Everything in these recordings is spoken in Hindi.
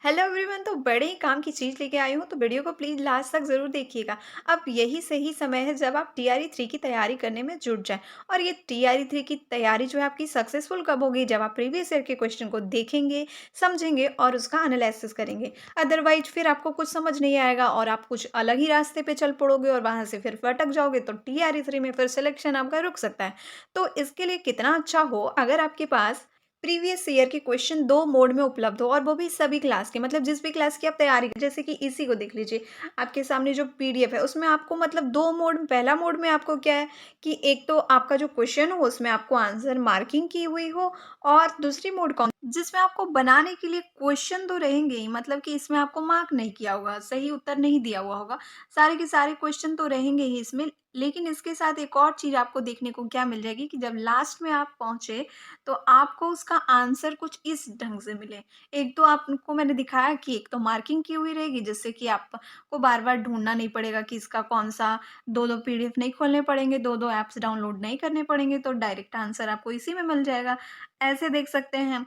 Hello everyone. तो बड़े ही काम की चीज़ लेके आई हूँ, तो वीडियो को प्लीज़ लास्ट तक ज़रूर देखिएगा। अब यही सही समय है जब आप टीआरई 3 की तैयारी करने में जुट जाएँ। और ये टीआरई 3 की तैयारी जो है आपकी सक्सेसफुल कब होगी? जब आप प्रीवियस ईयर के क्वेश्चन को देखेंगे, समझेंगे और उसका एनालिसिस करेंगे। अदरवाइज़ फिर आपको कुछ समझ नहीं आएगा और आप कुछ अलग ही रास्ते पे चल पड़ोगे और वहाँ से फिर भटक जाओगे, तो टीआरई 3 में फिर सिलेक्शन आपका रुक सकता है। तो इसके लिए कितना अच्छा हो अगर आपके पास प्रीवियस ईयर के क्वेश्चन 2 मोड में उपलब्ध हो, और वो भी सभी क्लास के, मतलब जिस भी क्लास की आप तैयारी कर, जैसे कि इसी को देख लीजिए। आपके सामने जो पीडीएफ है उसमें आपको मतलब 2 मोड में, पहला मोड में आपको क्या है कि एक तो आपका जो क्वेश्चन हो उसमें आपको आंसर मार्किंग की हुई हो, और दूसरी मोड कौन जिसमें आपको बनाने के लिए क्वेश्चन तो रहेंगे ही, मतलब कि इसमें आपको मार्क नहीं किया होगा, सही उत्तर नहीं दिया हुआ होगा। सारे के सारे क्वेश्चन तो रहेंगे ही इसमें। लेकिन इसके साथ एक और चीज़ आपको देखने को क्या मिल जाएगी कि जब लास्ट में आप पहुँचे तो आपको उसका आंसर कुछ इस ढंग से मिले। एक तो आपको मैंने दिखाया कि एक तो मार्किंग की हुई रहेगी, जिससे कि आपको बार-बार ढूँढना नहीं पड़ेगा कि इसका कौन-सा, 2-2 पीडीएफ नहीं खोलने पड़ेंगे, 2-2 ऐप्स डाउनलोड नहीं करने पड़ेंगे, तो डायरेक्ट आंसर आपको इसी में मिल जाएगा। ऐसे देख सकते हैं।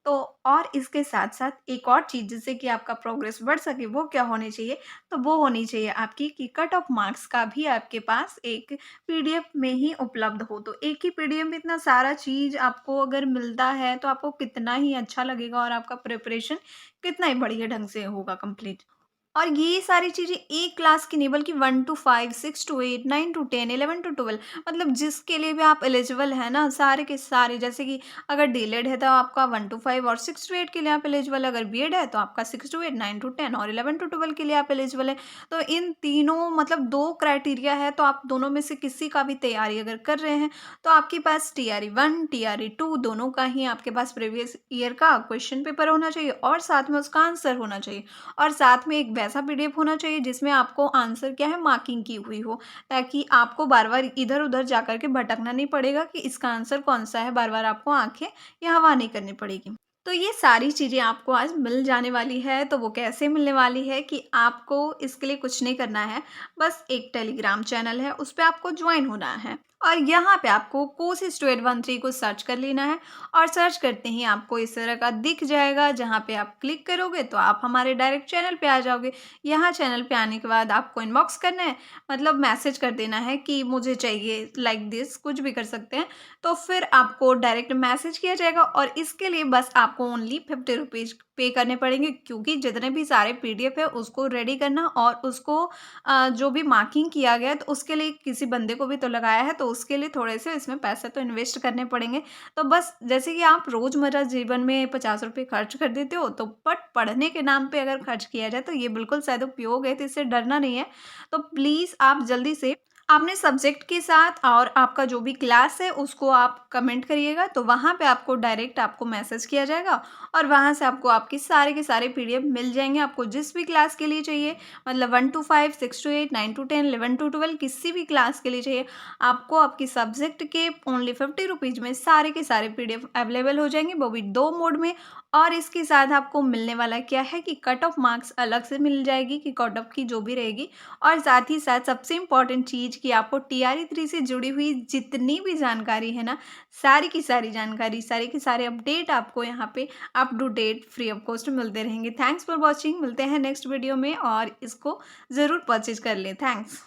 तो और इसके साथ-साथ एक और चीज़ जिससे कि आपका प्रोग्रेस बढ़ सके, वो क्या होनी चाहिए? तो वो होनी चाहिए आपकी कि कट ऑफ मार्क्स का भी आपके पास एक पीडीएफ में ही उपलब्ध हो। तो एक ही पीडीएफ में इतना सारा चीज़ आपको अगर मिलता है, तो आपको कितना ही अच्छा लगेगा और आपका प्रिपरेशन कितना ही बढ़िया ढंग से होगा कंप्लीट। और ये सारी चीज़ें एक क्लास की नहीं, बल्कि 1 टू 5, 6 टू 8, 9 टू 10, 11 टू 12, मतलब जिसके लिए भी आप एलिजिबल है ना, सारे के सारे। जैसे कि अगर डीएलएड है तो आपका 1 टू 5 और 6 टू 8 के लिए आप एलिजिबल है। अगर बीएड है तो आपका 6 टू 8, 9 टू 10 और 11 टू 12 के लिए आप एलिजिबल है। तो इन तीनों, मतलब 2 क्राइटेरिया है, तो आप दोनों में से किसी का भी तैयारी अगर कर रहे हैं, तो आपके पास टीआरई 1, टीआरई 2 दोनों का ही आपके पास प्रीवियस ईयर का क्वेश्चन पेपर होना चाहिए और साथ में उसका आंसर होना चाहिए। और साथ में एक वैसा पीडीएफ होना चाहिए जिसमें आपको आंसर क्या है, मार्किंग की हुई हो, ताकि आपको बार-बार इधर-उधर जाकर के भटकना नहीं पड़ेगा कि इसका आंसर कौन-सा है, बार-बार आपको आँखें या हवा नहीं करनी पड़ेगी। तो ये सारी चीज़ें आपको आज मिल जाने वाली है, तो वो कैसे मिलने वाली है कि आपको इसके लिए कुछ नहीं करना है, बस एक टेलीग्राम चैनल है, उस पे आपको जॉइन होना है। और यहाँ पे आपको कोर्सेज़ 1213 को सर्च कर लेना है, और सर्च करते ही आपको इस तरह का दिख जाएगा, जहाँ पे आप क्लिक करोगे तो आप हमारे डायरेक्ट चैनल पे आ जाओगे। यहाँ चैनल पे आने के बाद आपको इनबॉक्स करना है, मतलब मैसेज कर देना है कि मुझे चाहिए, लाइक दिस, कुछ भी कर सकते हैं। तो फिर आपको डायरेक्ट मैसेज किया जाएगा, और इसके लिए बस आपको ओनली 50 रुपीज़ पे करने पड़ेंगे, क्योंकि जितने भी सारे पीडीएफ है उसको रेडी करना, और उसको जो भी मार्किंग किया गया है तो उसके लिए किसी बंदे को भी तो लगाया है, तो उसके लिए थोड़े से इसमें पैसे तो इन्वेस्ट करने पड़ेंगे। तो बस जैसे कि आप रोज़मर्रा जीवन में 50 रुपये खर्च कर देते हो, तो बट पढ़ने के नाम पे अगर खर्च किया जाए तो ये बिल्कुल सदुपयोग है, तो इससे डरना नहीं है। तो प्लीज़ आप जल्दी से अपने सब्जेक्ट के साथ और आपका जो भी क्लास है उसको आप कमेंट करिएगा, तो वहाँ पे आपको डायरेक्ट आपको मैसेज किया जाएगा, और वहाँ से आपको आपके सारे के सारे पीडीएफ मिल जाएँगे, आपको जिस भी क्लास के लिए चाहिए, मतलब 1 टू 5, 6 टू 8, 9 टू 10, 11 टू 12, किसी भी क्लास के लिए चाहिए, आपको आपकी सब्जेक्ट के ओनली 50 रुपीज़ में सारे के सारे पीडीएफ अवेलेबल हो जाएँगे, वो भी 2 मोड में। और इसके साथ आपको मिलने वाला क्या है कि कट ऑफ मार्क्स अलग से मिल जाएगी, कि कट ऑफ की जो भी रहेगी, और साथ ही साथ सबसे इम्पोर्टेंट चीज़ कि आपको टीआरई 3 से जुड़ी हुई जितनी भी जानकारी है ना, सारी की सारी जानकारी, सारे के सारे अपडेट आपको यहाँ पे up to date free of cost मिलते रहेंगे। Thanks for watching. मिलते हैं नेक्स्ट वीडियो में, और इसको ज़रूर परचेज कर लें। थैंक्स।